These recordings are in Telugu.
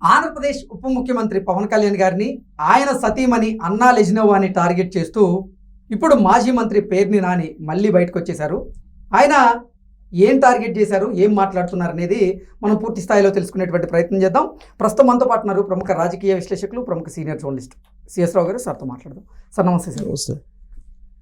ఆంధ్రప్రదేశ్ ఉప ముఖ్యమంత్రి పవన్ కళ్యాణ్ గారిని ఆయన సతీమణి అన్నా లెజినోవాని టార్గెట్ చేస్తూ ఇప్పుడు మాజీ మంత్రి పేర్ని నాని మళ్ళీ బయటకు వచ్చేశారు. ఆయన ఏం టార్గెట్ చేశారు, ఏం మాట్లాడుతున్నారు అనేది మనం పూర్తి స్థాయిలో తెలుసుకునేటువంటి ప్రయత్నం చేద్దాం. ప్రస్తుతం మనతో పాటు ఉన్నారు ప్రముఖ రాజకీయ విశ్లేషకులు, ప్రముఖ సీనియర్ జర్నలిస్ట్ సిఎస్ రావు గారు. సార్తో మాట్లాడదాం. సార్ నమస్తే. సార్ నమస్తే.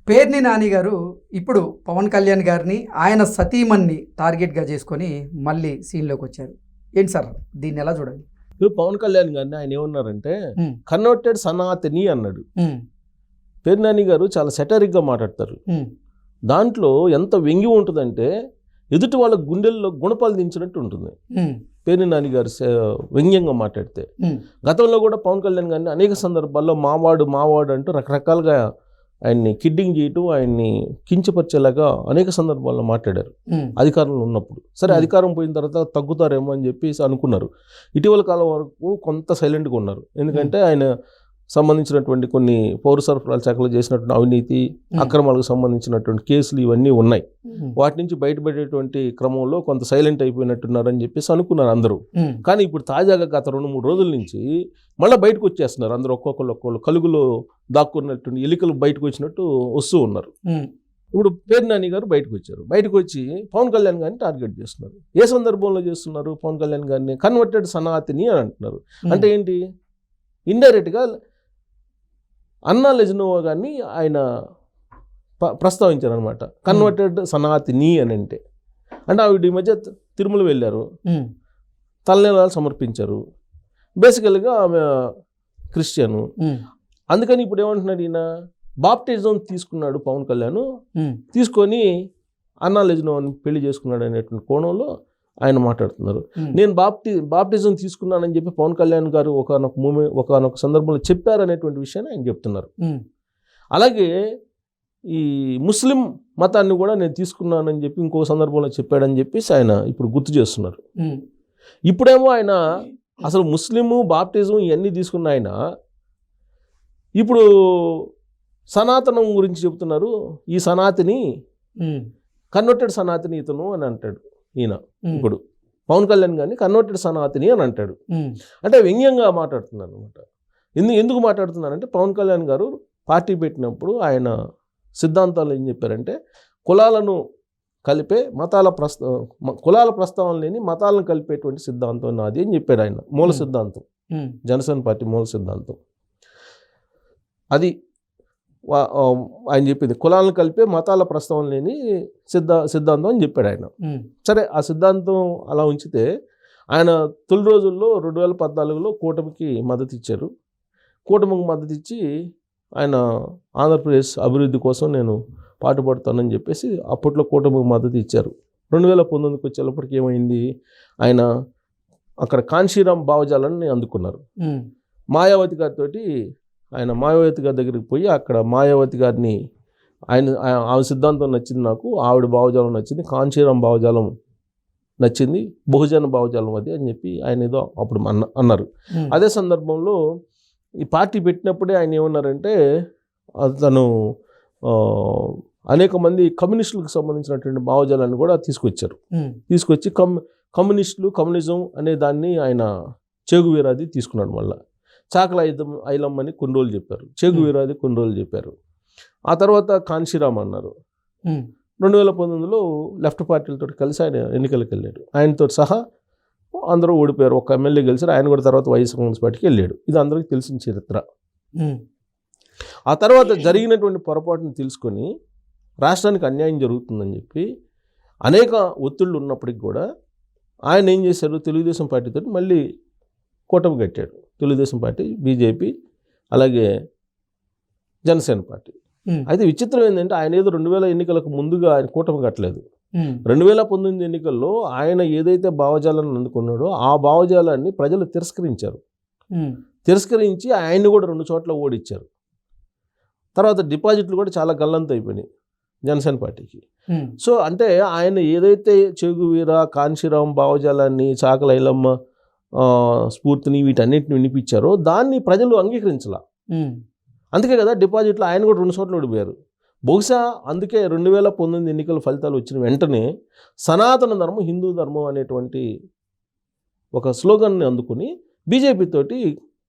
పేర్ని నాని గారు ఇప్పుడు పవన్ కళ్యాణ్ గారిని ఆయన సతీమణ్ణి టార్గెట్గా చేసుకొని మళ్ళీ సీన్లోకి వచ్చారు. ఏంటి సార్, దీన్ని ఎలా చూడాలి? ఇప్పుడు పవన్ కళ్యాణ్ గారిని ఆయన ఏమన్నారంటే కన్వర్టెడ్ సనాతని అన్నాడు. పేర్ని నాని గారు చాలా సెటరిక్గా మాట్లాడతారు. దాంట్లో ఎంత వ్యంగ్యం ఉంటుందంటే ఎదుటి వాళ్ళ గుండెల్లో గుణపాలు దించినట్టు ఉంటుంది పేర్ని నాని గారు వ్యంగ్యంగా మాట్లాడితే. గతంలో కూడా పవన్ కళ్యాణ్ గారిని అనేక సందర్భాల్లో మావాడు అంటూ రకరకాలుగా ఆయన్ని కిడ్డింగ్ చేయటం, ఆయన్ని కించపరిచేలాగా అనేక సందర్భాల్లో మాట్లాడారు అధికారంలో ఉన్నప్పుడు. సరే, అధికారం పోయిన తర్వాత తగ్గుతారేమో అని చెప్పేసి అనుకున్నారు. ఇటీవల కాలం వరకు కొంత సైలెంట్గా ఉన్నారు. ఎందుకంటే ఆయన సంబంధించినటువంటి కొన్ని పౌర సరఫరాల శాఖలో చేసినటువంటి అవినీతి అక్రమాలకు సంబంధించినటువంటి కేసులు ఇవన్నీ ఉన్నాయి. వాటి నుంచి బయటపడేటువంటి క్రమంలో కొంత సైలెంట్ అయిపోయినట్టున్నారని చెప్పేసి అనుకున్నారు అందరూ. కానీ ఇప్పుడు తాజాగా గత 2-3 రోజుల నుంచి మళ్ళీ బయటకు వచ్చేస్తున్నారు అందరూ. ఒక్కొక్కరు కలుగులో దాక్కున్నటువంటి ఎలికలు బయటకు వచ్చినట్టు వస్తూ ఉన్నారు. ఇప్పుడు పేర్ని నాని గారు బయటకు వచ్చారు. బయటకు వచ్చి పవన్ కళ్యాణ్ గారిని టార్గెట్ చేస్తున్నారు. ఏ సందర్భంలో చేస్తున్నారు? పవన్ కళ్యాణ్ గారిని కన్వర్టెడ్ సనాతిని అని అంటున్నారు. అంటే ఏంటి? ఇండైరెక్ట్గా అన్నా లెజినోవా గారిని ఆయన ప్రస్తావించారు అనమాట. కన్వర్టెడ్ సనాతిని అని అంటే ఆవిడ ఈ మధ్య తిరుమల వెళ్ళారు, తలనీలాలు సమర్పించారు. బేసికల్గా ఆమె క్రిస్టియను. అందుకని ఇప్పుడు ఏమంటున్నాడు ఈయన, బాప్టిజం తీసుకున్నాడు పవన్ కళ్యాణ్, తీసుకొని అన్నా లెజినోవాని పెళ్లి చేసుకున్నాడు అనేటువంటి కోణంలో ఆయన మాట్లాడుతున్నారు. నేను బాప్టిజం తీసుకున్నానని చెప్పి పవన్ కళ్యాణ్ గారు ఒకనొక సందర్భంలో చెప్పారనేటువంటి విషయాన్ని ఆయన చెప్తున్నారు. అలాగే ఈ ముస్లిం మతాన్ని కూడా నేను తీసుకున్నానని చెప్పి ఇంకొక సందర్భంలో చెప్పాడని చెప్పేసి ఆయన ఇప్పుడు గుర్తు చేస్తున్నారు. ఇప్పుడేమో ఆయన అసలు ముస్లిము బాప్టిజం ఇవన్నీ తీసుకున్న ఆయన ఇప్పుడు సనాతనం గురించి చెప్తున్నారు. ఈ సనాతిని కన్వర్టెడ్ సనాతిని ఇతను అని అంటాడు ఈయన. ఇప్పుడు పవన్ కళ్యాణ్ గారిని కన్వర్టెడ్ సనాతిని అని అంటాడు. అంటే వ్యంగ్యంగా మాట్లాడుతున్నారు అనమాట. ఎందుకు మాట్లాడుతున్నారంటే పవన్ కళ్యాణ్ గారు పార్టీ పెట్టినప్పుడు ఆయన సిద్ధాంతాలు ఏం చెప్పారంటే కులాలను కలిపే కులాల ప్రస్తావన లేని మతాలను కలిపేటువంటి సిద్ధాంతం నాది అని చెప్పాడు ఆయన. మూల సిద్ధాంతం, జనసేన పార్టీ మూల సిద్ధాంతం అది ఆయన చెప్పింది. కులాలను కలిపే మతాల ప్రస్తావన లేని సిద్ధాంతం అని చెప్పాడు ఆయన. సరే, ఆ సిద్ధాంతం అలా ఉంచితే ఆయన తొలి రోజుల్లో 2014లో కూటమికి మద్దతు ఇచ్చారు. కూటమికి మద్దతు ఇచ్చి ఆయన ఆంధ్రప్రదేశ్ అభివృద్ధి కోసం నేను పాటుపడతానని చెప్పేసి అప్పట్లో కూటమికి మద్దతు ఇచ్చారు. 2019కి వచ్చేటప్పటికి ఏమైంది, ఆయన అక్కడ కాంశీరామ్ భావజాలాన్ని అందుకున్నారు. మాయావతి గారితో ఆయన మాయావతి గారి దగ్గరికి పోయి అక్కడ మాయావతి గారిని ఆమె సిద్ధాంతం నచ్చింది, నాకు ఆవిడ భావజాలం నచ్చింది, కాంచీరామ్ భావజాలం నచ్చింది, బహుజన భావజాలం అది అని చెప్పి ఆయన ఏదో అప్పుడు అన్నారు. అదే సందర్భంలో ఈ పార్టీ పెట్టినప్పుడే ఆయన ఏమన్నారంటే తను అనేక మంది కమ్యూనిస్టులకు సంబంధించినటువంటి భావజాలాన్ని కూడా తీసుకొచ్చి కమ్యూనిస్టులు కమ్యూనిజం అనే దాన్ని ఆయన చేగువీరాది తీసుకున్నాడు. మళ్ళీ చాకల ఐలమ్మని కొన్ని రోజులు చెప్పారు, చేగువీరాది కొన్ని రోజులు చెప్పారు. ఆ తర్వాత కాంశీరామ్ అన్నారు. 2019లో లెఫ్ట్ పార్టీలతో కలిసి ఆయన ఎన్నికలకు వెళ్ళాడు. ఆయనతో సహా అందరూ ఓడిపోయారు. ఒక ఎమ్మెల్యే గెలిచారు. ఆయన కూడా తర్వాత వైఎస్ఆర్ కాంగ్రెస్ పార్టీకి వెళ్ళాడు. ఇది అందరికీ తెలిసిన చరిత్ర. ఆ తర్వాత జరిగినటువంటి పొరపాటును తెలుసుకొని రాష్ట్రానికి అన్యాయం జరుగుతుందని చెప్పి అనేక ఒత్తిళ్ళు ఉన్నప్పటికీ కూడా ఆయన ఏం చేశారు, తెలుగుదేశం పార్టీతో మళ్ళీ కూటమి కట్టాడు. తెలుగుదేశం పార్టీ, బీజేపీ, అలాగే జనసేన పార్టీ. అయితే విచిత్రం ఏంటంటే ఆయన ఏదో 2000 ఎన్నికలకు ముందుగా ఆయన కూటమి కట్టలేదు. 2019 ఎన్నికల్లో ఆయన ఏదైతే భావజాలాన్ని అందుకున్నాడో ఆ భావజాలాన్ని ప్రజలు తిరస్కరించి ఆయన్ని కూడా 2 చోట్ల ఓడించారు. తర్వాత డిపాజిట్లు కూడా చాలా గల్లంత అయిపోయినాయి జనసేన పార్టీకి. సో అంటే ఆయన ఏదైతే చేగువీర, కాంశీరామ్ భావజాలాన్ని, చాకల ఐలమ్మ స్ఫూర్తిని వీటన్నిటిని వినిపించారో దాన్ని ప్రజలు అంగీకరించాల. అందుకే కదా డిపాజిట్లు ఆయన కూడా 2 చోట్ల ఓడిపోయారు. బహుశా అందుకే 2019 ఎన్నికల ఫలితాలు వచ్చిన వెంటనే సనాతన ధర్మం, హిందూ ధర్మం అనేటువంటి ఒక స్లోగన్ని అందుకుని బీజేపీ తోటి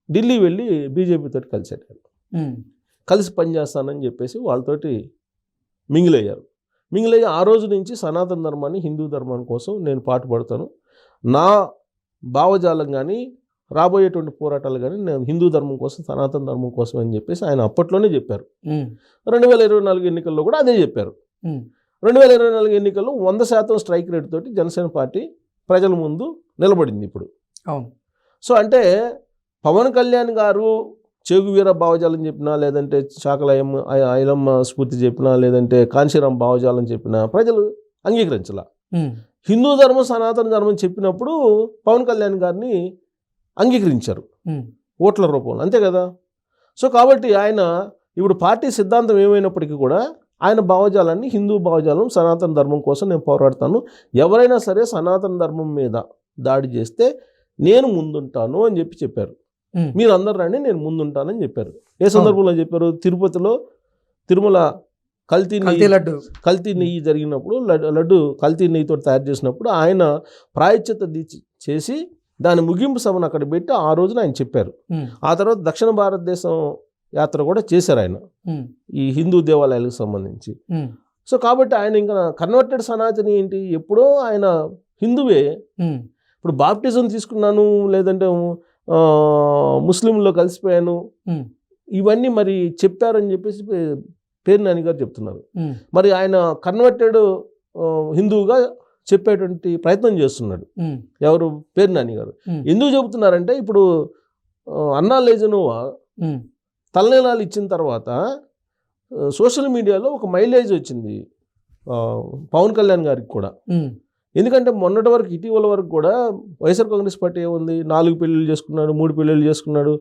ఢిల్లీ వెళ్ళి బీజేపీ తోటి కలిసాడు. కలిసి పనిచేస్తానని చెప్పేసి వాళ్ళతోటి మింగిలయ్యారు. మింగిలయ్యి ఆ రోజు నుంచి సనాతన ధర్మాన్ని, హిందూ ధర్మాన్ని కోసం నేను పాటుపడతాను, నా భావజాలం కానీ రాబోయేటువంటి పోరాటాలు కానీ నేను హిందూ ధర్మం కోసం, సనాతన ధర్మం కోసం అని చెప్పేసి ఆయన అప్పట్లోనే చెప్పారు. 2024 ఎన్నికల్లో కూడా అదే చెప్పారు. 2024 ఎన్నికల్లో 100% స్ట్రైక్ రేట్ తోటి జనసేన పార్టీ ప్రజల ముందు నిలబడింది ఇప్పుడు. అవును. సో అంటే పవన్ కళ్యాణ్ గారు చేగువీర భావజాలం చెప్పినా, లేదంటే చాకలయం ఐలమ్మ స్ఫూర్తి చెప్పినా, లేదంటే కాంశీరాం భావజాలం చెప్పినా ప్రజలు అంగీకరించాల. హిందూ ధర్మం, సనాతన ధర్మం చెప్పినప్పుడు పవన్ కళ్యాణ్ గారిని అంగీకరించారు ఓట్ల రూపంలో, అంతే కదా. సో కాబట్టి ఆయన ఇప్పుడు పార్టీ సిద్ధాంతం ఏమైనప్పటికీ కూడా ఆయన భావజాలాన్ని, హిందూ భావజాలం, సనాతన ధర్మం కోసం నేను పోరాడతాను, ఎవరైనా సరే సనాతన ధర్మం మీద దాడి చేస్తే నేను ముందుంటాను అని చెప్పారు. మీరు అందరు రండి, నేను ముందుంటానని చెప్పారు. ఏ సందర్భంలో చెప్పారు? తిరుపతిలో తిరుమల కల్తీ నెయ్యి జరిగినప్పుడు, లడ్డు కల్తీ నెయ్యితో తయారు చేసినప్పుడు ఆయన ప్రాయశ్చిత్త దీక్ష చేసి దాని ముగింపు సభను అక్కడ పెట్టి ఆ రోజున ఆయన చెప్పారు. ఆ తర్వాత దక్షిణ భారతదేశం యాత్ర కూడా చేశారు ఆయన, ఈ హిందూ దేవాలయాలకు సంబంధించి. సో కాబట్టి ఆయన ఇంకా కన్వర్టెడ్ సనాతని ఏంటి, ఎప్పుడో ఆయన హిందువే. ఇప్పుడు బాప్టిజం తీసుకున్నాను, లేదంటే ముస్లింలో కలిసిపోయాను, ఇవన్నీ మరి చెప్పారని చెప్పేసి పేరు నాని గారు చెప్తున్నారు. మరి ఆయన కన్వర్టెడ్ హిందువుగా చెప్పేటువంటి ప్రయత్నం చేస్తున్నాడు. ఎవరు? పేరు నాని గారు. ఎందుకు చెబుతున్నారంటే ఇప్పుడు అన్నా లెజెనోవా తలనీలాలు ఇచ్చిన తర్వాత సోషల్ మీడియాలో ఒక మైలేజ్ వచ్చింది పవన్ కళ్యాణ్ గారికి కూడా. ఎందుకంటే మొన్నటి వరకు, ఇటీవల వరకు కూడా వైఎస్ఆర్ కాంగ్రెస్ పార్టీ ఏముంది, 4 పెళ్ళిళ్ళు చేసుకున్నాడు, 3 పెళ్ళిళ్ళు చేసుకున్నాడు.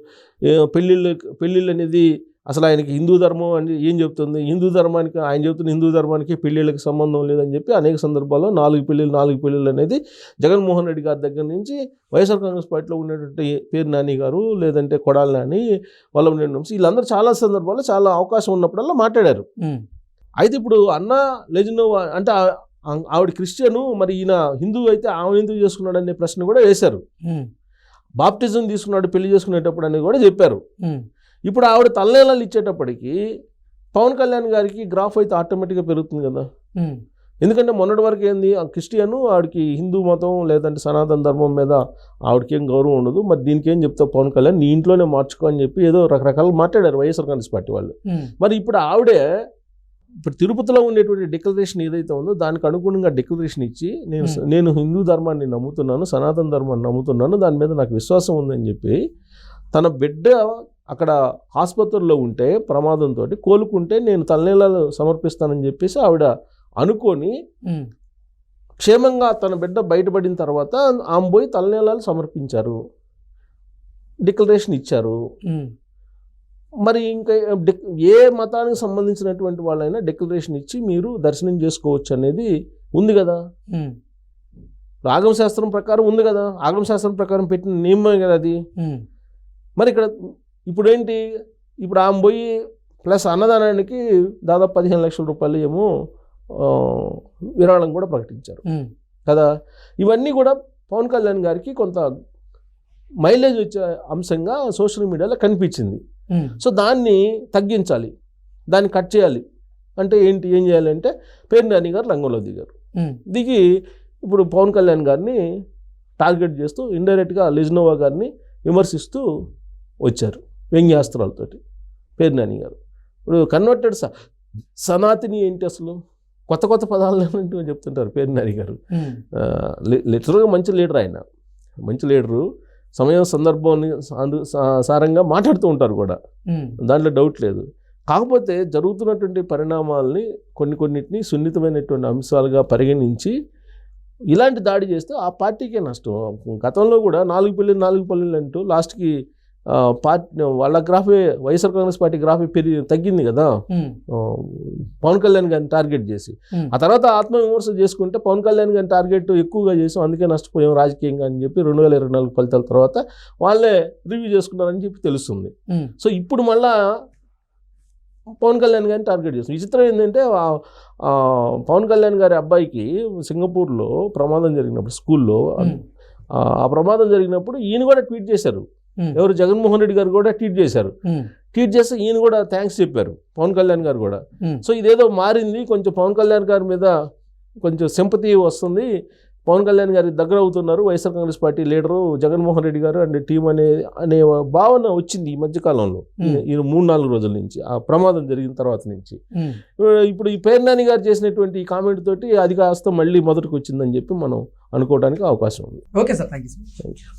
పెళ్ళిళ్ళు అనేది అసలు ఆయనకి హిందూ ధర్మం అని ఏం చెప్తుంది? హిందూ ధర్మానికి, ఆయన చెప్తున్న హిందూ ధర్మానికి పెళ్ళిళ్ళకి సంబంధం లేదని చెప్పి అనేక సందర్భాల్లో 4 పెళ్ళిళ్ళు అనేది జగన్మోహన్ రెడ్డి గారి దగ్గర నుంచి వైఎస్ఆర్ కాంగ్రెస్ పార్టీలో ఉన్నటువంటి పేరు నాని గారు, లేదంటే కొడాలి నాని, వల్లభనేని వంశీ, వీళ్ళందరూ చాలా సందర్భాల్లో చాలా అవకాశం ఉన్నప్పుడల్లా మాట్లాడారు. అయితే ఇప్పుడు అన్నా లెజెనోవా అంటే ఆవిడ క్రిస్టియను, మరి ఈయన హిందువు అయితే ఆమె ఎందుకు చేసుకున్నాడు అనే ప్రశ్న కూడా వేశారు. బాప్టిజం తీసుకున్నాడు పెళ్లి చేసుకునేటప్పుడు అని కూడా చెప్పారు. ఇప్పుడు ఆవిడ తలనీలాలు ఇచ్చేటప్పటికి పవన్ కళ్యాణ్ గారికి గ్రాఫ్ అయితే ఆటోమేటిక్గా పెరుగుతుంది కదా. ఎందుకంటే మొన్నటి వరకు ఏంది, ఆ క్రిస్టియను, ఆవిడకి హిందూ మతం లేదంటే సనాతన ధర్మం మీద ఆవిడకి ఏం గౌరవం ఉండదు, మరి దీనికి ఏం చెప్తావు పవన్ కళ్యాణ్, నీ ఇంట్లోనే మార్చుకో అని చెప్పి ఏదో రకరకాలు మాట్లాడారు వైఎస్ఆర్ కాంగ్రెస్ పార్టీ వాళ్ళు. మరి ఇప్పుడు ఆవిడే ఇప్పుడు తిరుపతిలో ఉండేటువంటి డిక్లరేషన్ ఏదైతే ఉందో దానికి అనుగుణంగా డిక్లరేషన్ ఇచ్చి నేను హిందూ ధర్మాన్ని నమ్ముతున్నాను, సనాతన ధర్మాన్ని నమ్ముతున్నాను, దాని మీద నాకు విశ్వాసం ఉందని చెప్పి తన బిడ్డ అక్కడ ఆసుపత్రిలో ఉంటే ప్రమాదంతో కోలుకుంటే నేను తలనీలాలు సమర్పిస్తానని చెప్పేసి ఆవిడ అనుకొని క్షేమంగా తన బిడ్డ బయటపడిన తర్వాత ఆమె పోయి తలనీలాలు సమర్పించారు, డిక్లరేషన్ ఇచ్చారు. మరి ఇంకా ఏ మతానికి సంబంధించినటువంటి వాళ్ళైనా డిక్లరేషన్ ఇచ్చి మీరు దర్శనం చేసుకోవచ్చు అనేది ఉంది కదా, ఆగమశాస్త్రం ప్రకారం ఉంది కదా, ఆగమశాస్త్రం ప్రకారం పెట్టిన నియమమే కదా అది. మరి ఇక్కడ ఇప్పుడు ఏంటి, ఇప్పుడు ఆమె పోయి ప్లస్ అన్నదానానికి దాదాపు 15 లక్షల రూపాయలు ఏమో విరాళం కూడా ప్రకటించారు కదా. ఇవన్నీ కూడా పవన్ కళ్యాణ్ గారికి కొంత మైలేజ్ వచ్చే అంశంగా సోషల్ మీడియాలో కనిపించింది. సో దాన్ని తగ్గించాలి, దాన్ని కట్ చేయాలి అంటే ఏంటి, ఏం చేయాలంటే పేరు నాని గారు రంగంలో దిగి ఇప్పుడు పవన్ కళ్యాణ్ గారిని టార్గెట్ చేస్తూ ఇండైరెక్ట్గా లెజెనోవా గారిని విమర్శిస్తూ వచ్చారు వ్యంగ్యాస్త్రాలతోటి పేరు నాని గారు. ఇప్పుడు కన్వర్టెడ్ సనాతిని ఏంటి, అసలు కొత్త కొత్త పదాలు చెప్తుంటారు పేరు నాని గారు. లిటరల్గా మంచి లీడర్, ఆయన మంచి లీడరు, సమయం సందర్భాన్ని సారంగా మాట్లాడుతూ ఉంటారు కూడా, దాంట్లో డౌట్ లేదు. కాకపోతే జరుగుతున్నటువంటి పరిణామాలని కొన్నిటిని సున్నితమైనటువంటి అంశాలుగా పరిగణించి ఇలాంటి దాడి చేస్తే ఆ పార్టీకే నష్టం. గతంలో కూడా 4 పెళ్ళిళ్ళు అంటూ లాస్ట్కి పార్టీ వాళ్ళ గ్రాఫే, వైఎస్ఆర్ కాంగ్రెస్ పార్టీ గ్రాఫే తగ్గింది కదా పవన్ కళ్యాణ్ గారిని టార్గెట్ చేసి. ఆ తర్వాత ఆత్మవిమర్శ చేసుకుంటే పవన్ కళ్యాణ్ గారిని టార్గెట్ ఎక్కువగా చేసాం, అందుకే నష్టపోయాం రాజకీయంగా అని చెప్పి 2024 ఫలితాల తర్వాత వాళ్ళే రివ్యూ చేసుకున్నారని చెప్పి తెలుస్తుంది. సో ఇప్పుడు మళ్ళా పవన్ కళ్యాణ్ గారిని టార్గెట్ చేస్తాం. విచిత్రం ఏంటంటే పవన్ కళ్యాణ్ గారి అబ్బాయికి సింగపూర్లో ప్రమాదం జరిగినప్పుడు స్కూల్లో ఆ ప్రమాదం జరిగినప్పుడు ఈయన కూడా ట్వీట్ చేశారు. ఎవరు, జగన్మోహన్ రెడ్డి గారు కూడా ట్వీట్ చేశారు. ట్వీట్ చేస్తే ఈయన కూడా థ్యాంక్స్ చెప్పారు, పవన్ కళ్యాణ్ గారు కూడా. సో ఇదేదో మారింది, కొంచెం పవన్ కళ్యాణ్ గారి మీద కొంచెం సింపతి వస్తుంది, పవన్ కళ్యాణ్ గారికి దగ్గర అవుతున్నారు వైఎస్ఆర్ కాంగ్రెస్ పార్టీ లీడరు జగన్మోహన్ రెడ్డి గారు అండ్ టీం అనే భావన వచ్చింది ఈ మధ్యకాలంలో, ఈ 3-4 రోజుల నుంచి, ఆ ప్రమాదం జరిగిన తర్వాత నుంచి. ఇప్పుడు ఈ పేర్ని నాని గారు చేసినటువంటి ఈ కామెంట్ తోటి అది కాస్త మళ్ళీ మొదటికి వచ్చిందని చెప్పి మనం అనుకోవడానికి అవకాశం ఉంది. Okay sir, thank you.